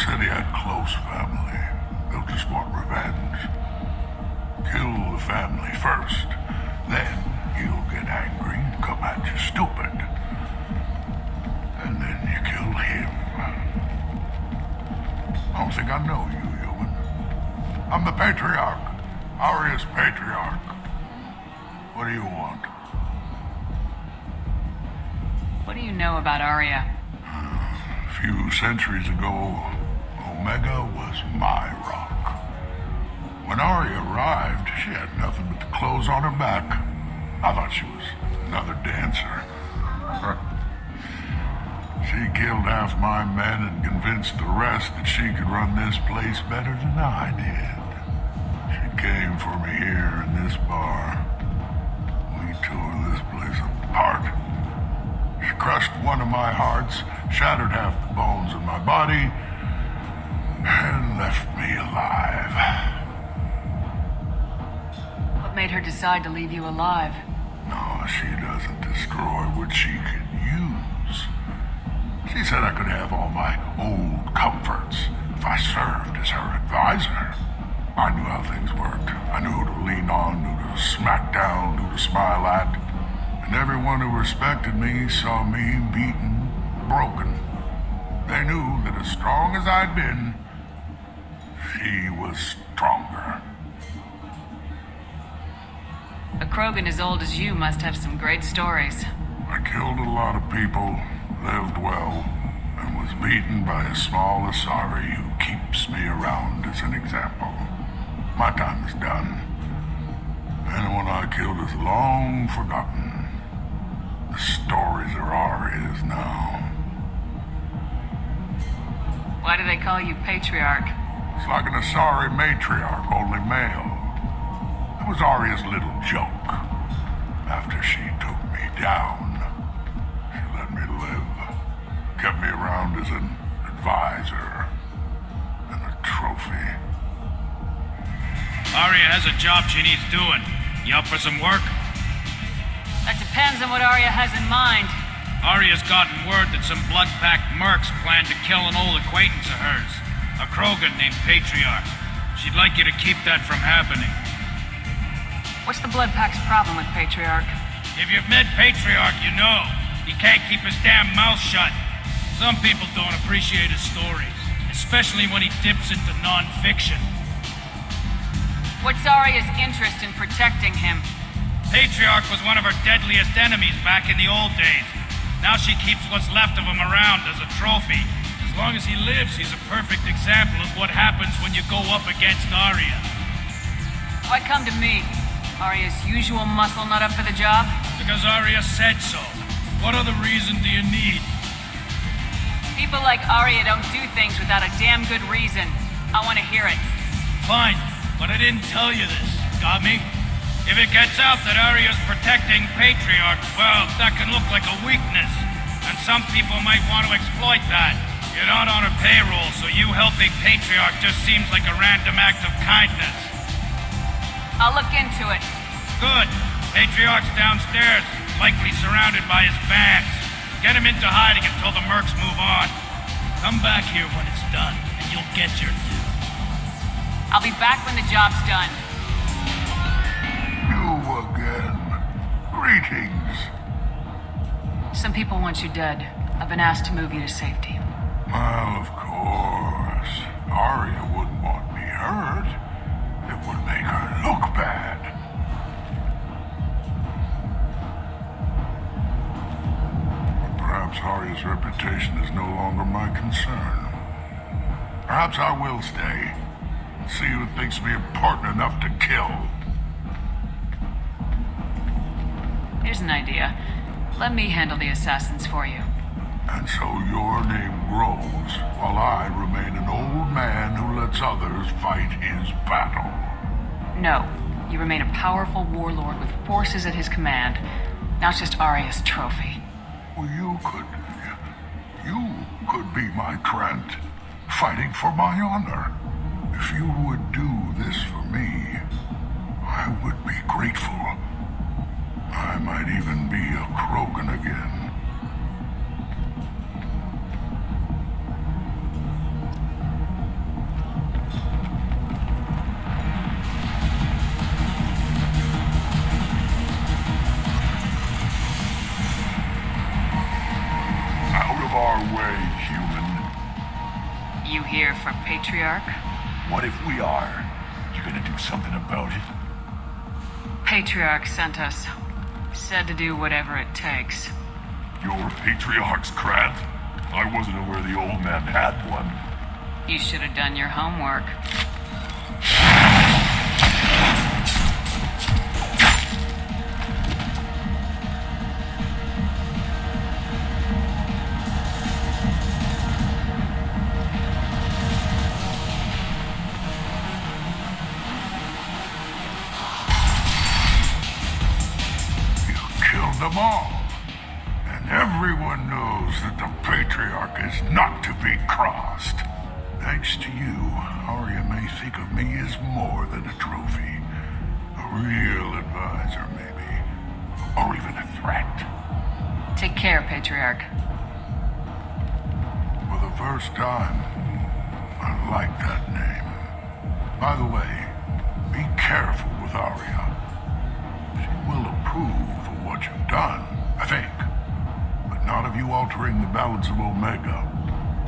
said he had close family. They'll just want revenge. Kill the family first, then he'll get angry and come at you stupid. And then you kill him. I don't think I know you, human. I'm the Patriarch. Aria's Patriarch. What do you want? What do you know about Aria? A few centuries ago, Omega was my rock. When Aria arrived, she had nothing but the clothes on her back. I thought she was another dancer. She killed half my men and convinced the rest that she could run this place better than I did. She came for me here in this bar. We tore this place apart. She crushed one of my hearts, shattered half the bones in my body, and left me alive. What made her decide to leave you alive? No, she doesn't destroy what she can use. She said I could have all my old comforts if I served as her advisor. I knew how things worked. I knew who to lean on, knew who to smack down, who to smile at. And everyone who respected me saw me beaten, broken. They knew that as strong as I'd been, she was stronger. A Krogan as old as you must have some great stories. I killed a lot of people, lived well, and was beaten by a small Asari who keeps me around as an example. My time is done. Anyone I killed is long forgotten. The stories are Aria's now. Why do they call you Patriarch? It's like an Asari matriarch, only male. It was Aria's little joke. After she took me down, she let me live. Kept me around as an advisor and a trophy. Aria has a job she needs doing. You up for some work? That depends on what Aria has in mind. Aria's gotten word that some blood-packed mercs plan to kill an old acquaintance of hers, a Krogan named Patriarch. She'd like you to keep that from happening. What's the Blood Pack's problem with Patriarch? If you've met Patriarch, you know. He can't keep his damn mouth shut. Some people don't appreciate his stories, especially when he dips into non-fiction. What's Aria's interest in protecting him? Patriarch was one of her deadliest enemies back in the old days. Now she keeps what's left of him around as a trophy. As long as he lives, he's a perfect example of what happens when you go up against Aria. Why come to me? Aria's usual muscle not up for the job? Because Aria said so. What other reason do you need? People like Aria don't do things without a damn good reason. I want to hear it. Fine, but I didn't tell you this. Got me? If it gets out that Aria's protecting Patriarch, well, that can look like a weakness. And some people might want to exploit that. You're not on her payroll, so you helping Patriarch just seems like a random act of kindness. I'll look into it. Good. Patriarch's downstairs, likely surrounded by his fans. Get him into hiding until the mercs move on. Come back here when it's done, and you'll get your due. I'll be back when the job's done. You again. Greetings. Some people want you dead. I've been asked to move you to safety. Well, of course. Aria wouldn't want me hurt. It would make her look bad. But perhaps Aria's reputation is no longer my concern. Perhaps I will stay and see who thinks me important enough to kill. Here's an idea. Let me handle the assassins for you. And so your name grows, while I remain an old man who lets others fight his battle. No. You remain a powerful warlord with forces at his command, not just Aria's trophy. Well, you could be my Trent, fighting for my honor. If you would do this for me, I would be grateful. I might even be a Krogan again. You here for Patriarch? What if we are? You gonna do something about it? Patriarch sent us. Said to do whatever it takes. Your Patriarch's crap? I wasn't aware the old man had one. You should have done your homework. Them all. And everyone knows that the Patriarch is not to be crossed. Thanks to you, Arya may think of me as more than a trophy. A real advisor, maybe. Or even a threat. Take care, Patriarch. For the first time, I like that name. By the way, be careful with Arya. She will approve what you've done, I think. But not of you altering the balance of Omega.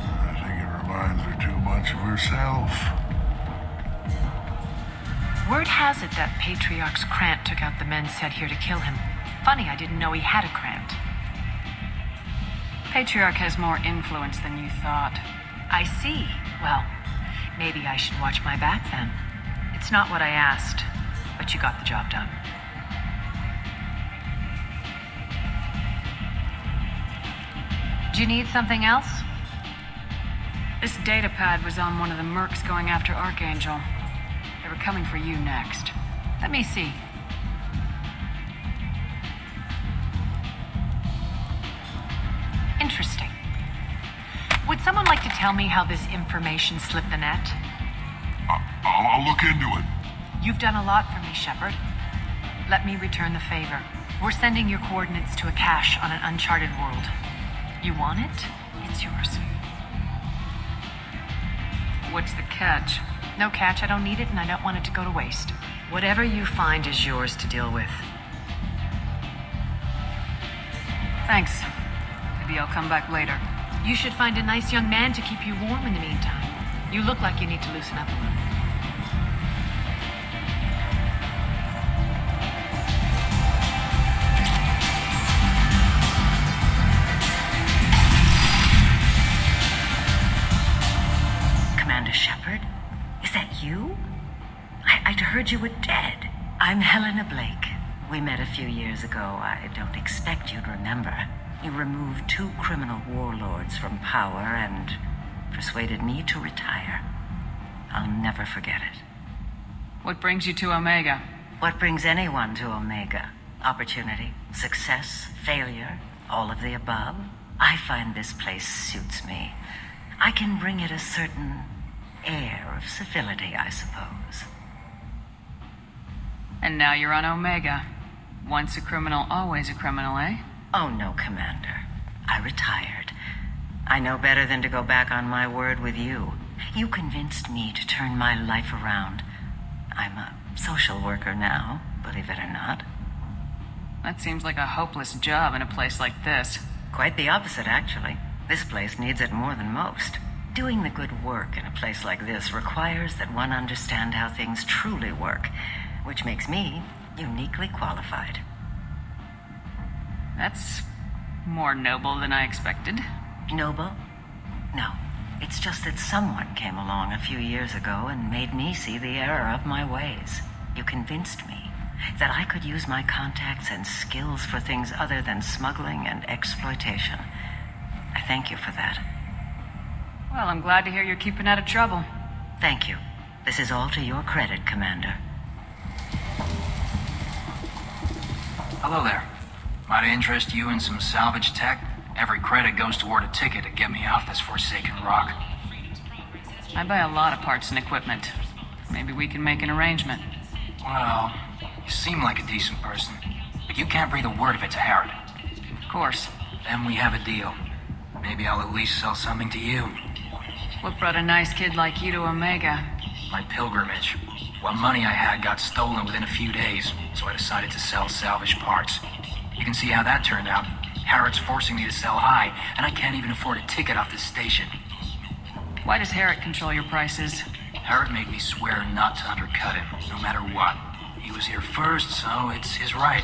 I think it reminds her too much of herself. Word has it that Patriarch's Krant took out the men sent here to kill him. Funny, I didn't know he had a Krant. Patriarch has more influence than you thought. I see. Well, maybe I should watch my back then. It's not what I asked, but you got the job done. Do you need something else? This data pad was on one of the mercs going after Archangel. They were coming for you next. Let me see. Interesting. Would someone like to tell me how this information slipped the net? I'll look into it. You've done a lot for me, Shepard. Let me return the favor. We're sending your coordinates to a cache on an uncharted world. You want it? It's yours. What's the catch? No catch. I don't need it, and I don't want it to go to waste. Whatever you find is yours to deal with. Thanks. Maybe I'll come back later. You should find a nice young man to keep you warm in the meantime. You look like you need to loosen up a little. Shepard? Is that you? I'd heard you were dead. I'm Helena Blake. We met a few years ago. I don't expect you'd remember. You removed 2 criminal warlords from power and persuaded me to retire. I'll never forget it. What brings you to Omega? What brings anyone to Omega? Opportunity, success, failure, all of the above. I find this place suits me. I can bring it a certain air of civility, I suppose. And now you're on Omega. Once a criminal, always a criminal, eh? Oh, no, Commander. I retired. I know better than to go back on my word with you. You convinced me to turn my life around. I'm a social worker now, believe it or not. That seems like a hopeless job in a place like this. Quite the opposite, actually. This place needs it more than most. Doing the good work in a place like this requires that one understand how things truly work, which makes me uniquely qualified. That's more noble than I expected. Noble? No. It's just that someone came along a few years ago and made me see the error of my ways. You convinced me that I could use my contacts and skills for things other than smuggling and exploitation. I thank you for that. Well, I'm glad to hear you're keeping out of trouble. Thank you. This is all to your credit, Commander. Hello there. Might I interest you in some salvage tech? Every credit goes toward a ticket to get me off this forsaken rock. I buy a lot of parts and equipment. Maybe we can make an arrangement. Well, you seem like a decent person, but you can't breathe a word of it to Herod. Of course. Then we have a deal. Maybe I'll at least sell something to you. What brought a nice kid like you to Omega? My pilgrimage. What money I had got stolen within a few days, so I decided to sell salvage parts. You can see how that turned out. Harrod's forcing me to sell high, and I can't even afford a ticket off this station. Why does Herrick control your prices? Herrick made me swear not to undercut him, no matter what. He was here first, so it's his right.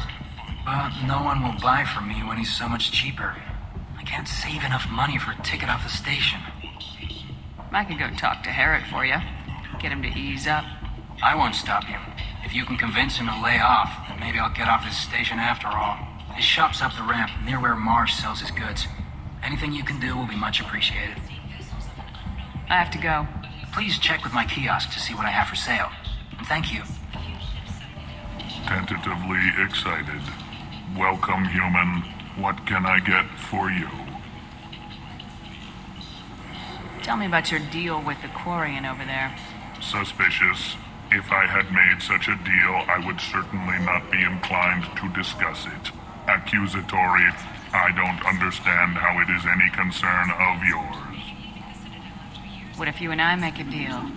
But no one will buy from me when he's so much cheaper. I can't save enough money for a ticket off the station. I could go talk to Herrick for you. Get him to ease up. I won't stop you. If you can convince him to lay off, then maybe I'll get off this station after all. His shop's up the ramp, near where Marsh sells his goods. Anything you can do will be much appreciated. I have to go. Please check with my kiosk to see what I have for sale. And thank you. Tentatively excited. Welcome, human. What can I get for you? Tell me about your deal with the Quarian over there. Suspicious. If I had made such a deal, I would certainly not be inclined to discuss it. Accusatory. I don't understand how it is any concern of yours. What if you and I make a deal?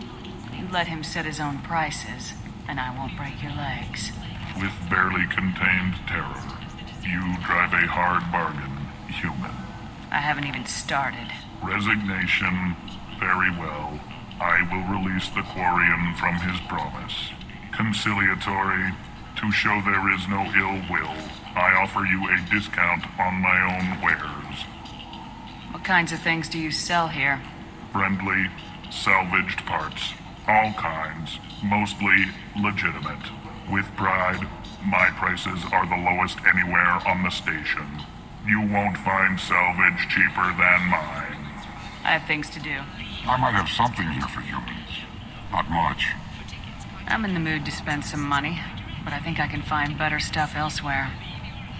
You let him set his own prices, and I won't break your legs. With barely contained terror, you drive a hard bargain, human. I haven't even started. Resignation. Very well. I will release the Quarian from his promise. Conciliatory. To show there is no ill will, I offer you a discount on my own wares. What kinds of things do you sell here? Friendly, salvaged parts. All kinds. Mostly legitimate. With pride, my prices are the lowest anywhere on the station. You won't find salvage cheaper than mine. I have things to do. I might have something here for humans. Not much. I'm in the mood to spend some money, but I think I can find better stuff elsewhere.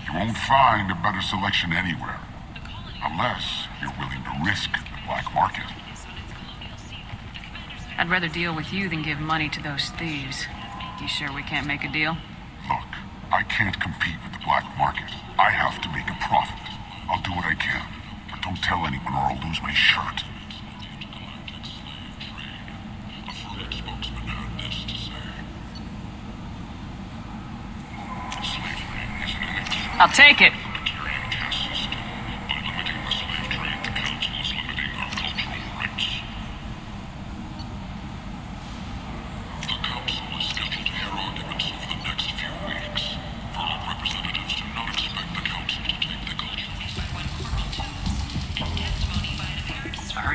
You won't find a better selection anywhere. Unless you're willing to risk the black market. I'd rather deal with you than give money to those thieves. You sure we can't make a deal? Look, I can't compete with the black market. I have to make a profit. I'll do what I can, but don't tell anyone or I'll lose my shirt. I'll take it.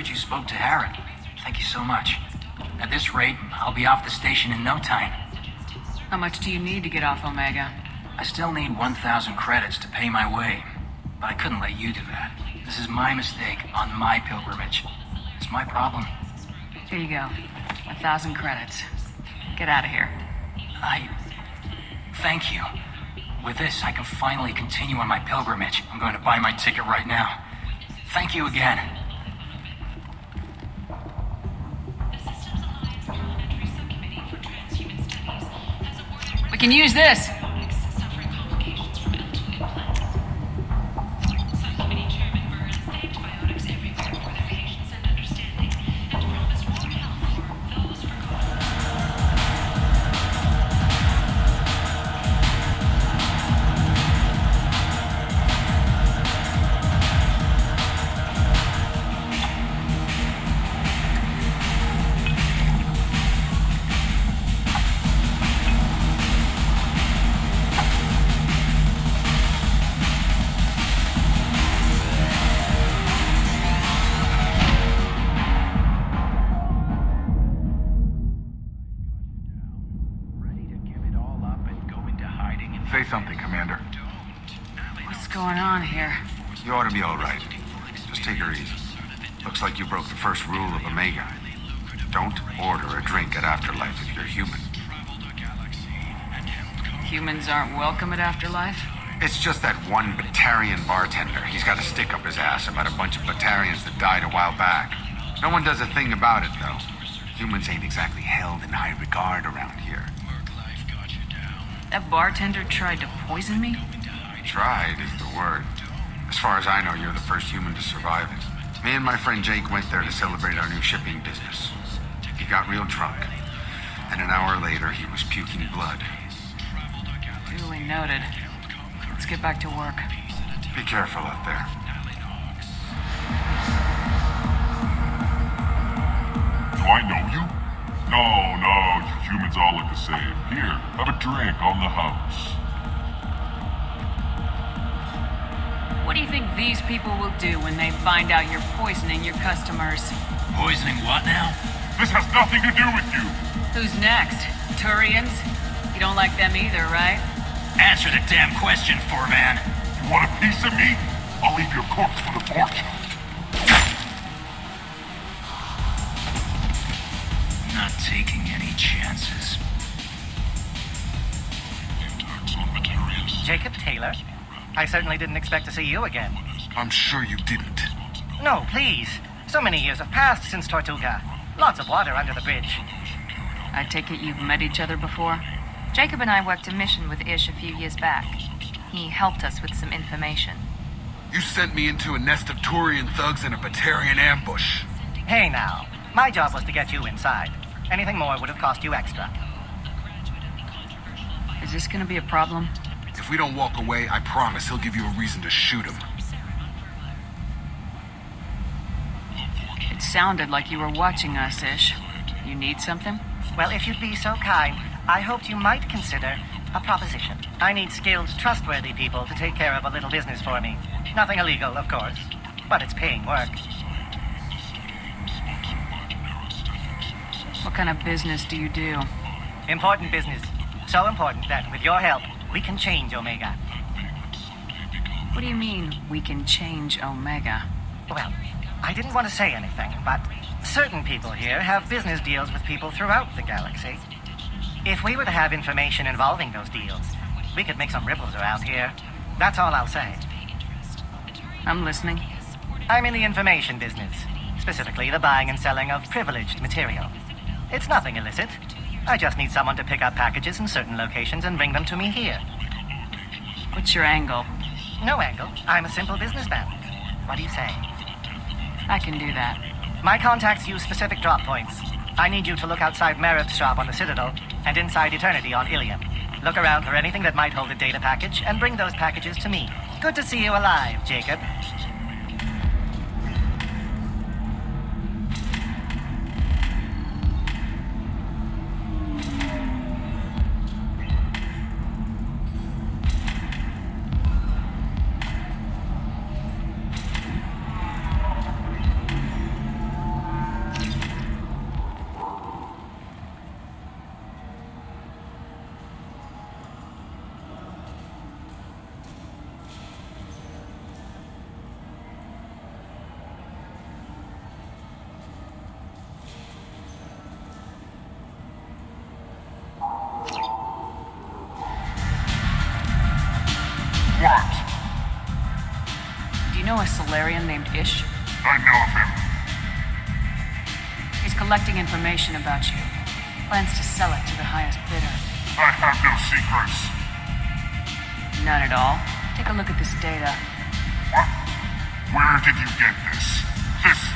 You spoke to Herrick. Thank you so much. At this rate, I'll be off the station in no time. How much do you need to get off Omega? I still need 1,000 credits to pay my way, but I couldn't let you do that. This is my mistake on my pilgrimage. It's my problem. Here you go. 1,000 credits. Get out of here. Thank you. With this, I can finally continue on my pilgrimage. I'm going to buy my ticket right now. Thank you again. We can use this. Say something, Commander. What's going on here? You ought to be all right. Just take her easy. Looks like you broke the first rule of Omega. Don't order a drink at Afterlife if you're human. Humans aren't welcome at Afterlife? It's just that one Batarian bartender. He's got a stick up his ass about a bunch of Batarians that died a while back. No one does a thing about it, though. Humans ain't exactly held in high regard around here. That bartender tried to poison me? Tried is the word. As far as I know, you're the first human to survive it. Me and my friend Jake went there to celebrate our new shipping business. He got real drunk, and an hour later he was puking blood. Duly noted. Let's get back to work. Be careful out there. same. Here, have a drink on the house. What do you think these people will do when they find out you're poisoning your customers? Poisoning what now? This has nothing to do with you. Who's next? Turians? You don't like them either, right? Answer the damn question, Forvan. You want a piece of me? I'll leave your corpse for the fortune. Not taking any chances. Jacob Taylor? I certainly didn't expect to see you again. I'm sure you didn't. No, please. So many years have passed since Tortuga. Lots of water under the bridge. I take it you've met each other before? Jacob and I worked a mission with Ish a few years back. He helped us with some information. You sent me into a nest of Turian thugs in a Batarian ambush. Hey now, my job was to get you inside. Anything more would have cost you extra. Is this gonna be a problem? If we don't walk away, I promise he'll give you a reason to shoot him. It sounded like you were watching us, Ish. You need something? Well, if you'd be so kind, I hoped you might consider a proposition. I need skilled, trustworthy people to take care of a little business for me. Nothing illegal, of course, but it's paying work. What kind of business do you do? Important business. So important that, with your help, we can change Omega. What do you mean, we can change Omega? Well, I didn't want to say anything, but certain people here have business deals with people throughout the galaxy. If we were to have information involving those deals, we could make some ripples around here. That's all I'll say. I'm listening. I'm in the information business, specifically the buying and selling of privileged material. It's nothing illicit. I just need someone to pick up packages in certain locations and bring them to me here. What's your angle? No angle. I'm a simple businessman. What do you say? I can do that. My contacts use specific drop points. I need you to look outside Maryse's shop on the Citadel and inside Eternity on Ilium. Look around for anything that might hold a data package and bring those packages to me. Good to see you alive, Jacob. What? Do you know a Solarian named Ish? I know of him. He's collecting information about you. Plans to sell it to the highest bidder. I have no secrets. None at all. Take a look at this data. What? Where did you get this?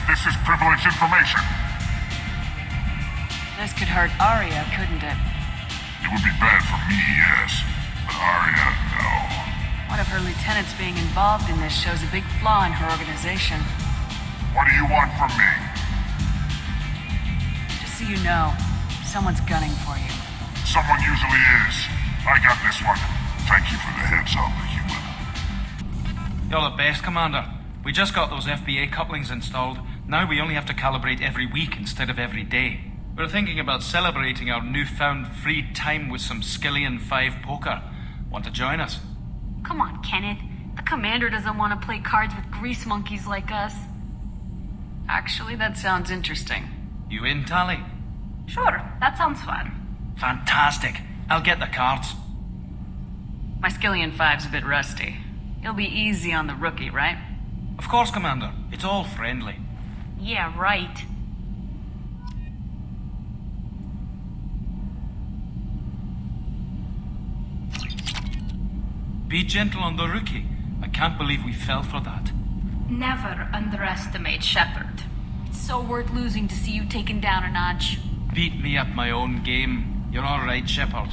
This is privileged information. This could hurt Aria, couldn't it? It would be bad for me, yes. But Arya, no. One of her lieutenants being involved in this shows a big flaw in her organization. What do you want from me? Just so you know, someone's gunning for you. Someone usually is. I got this one. Thank you for the heads up, human. You're the best, Commander. We just got those FBA couplings installed. Now we only have to calibrate every week instead of every day. We're thinking about celebrating our newfound free time with some Skillian 5 poker. Want to join us? Come on, Kenneth. The commander doesn't want to play cards with grease monkeys like us. Actually, that sounds interesting. You in, Tally? Sure, that sounds fun. Fantastic. I'll get the cards. My Skillian 5's a bit rusty. You'll be easy on the rookie, right? Of course, Commander. It's all friendly. Yeah, right. Be gentle on the rookie. I can't believe we fell for that. Never underestimate Shepard. It's so worth losing to see you taken down a notch. Beat me at my own game. You're all right, Shepard.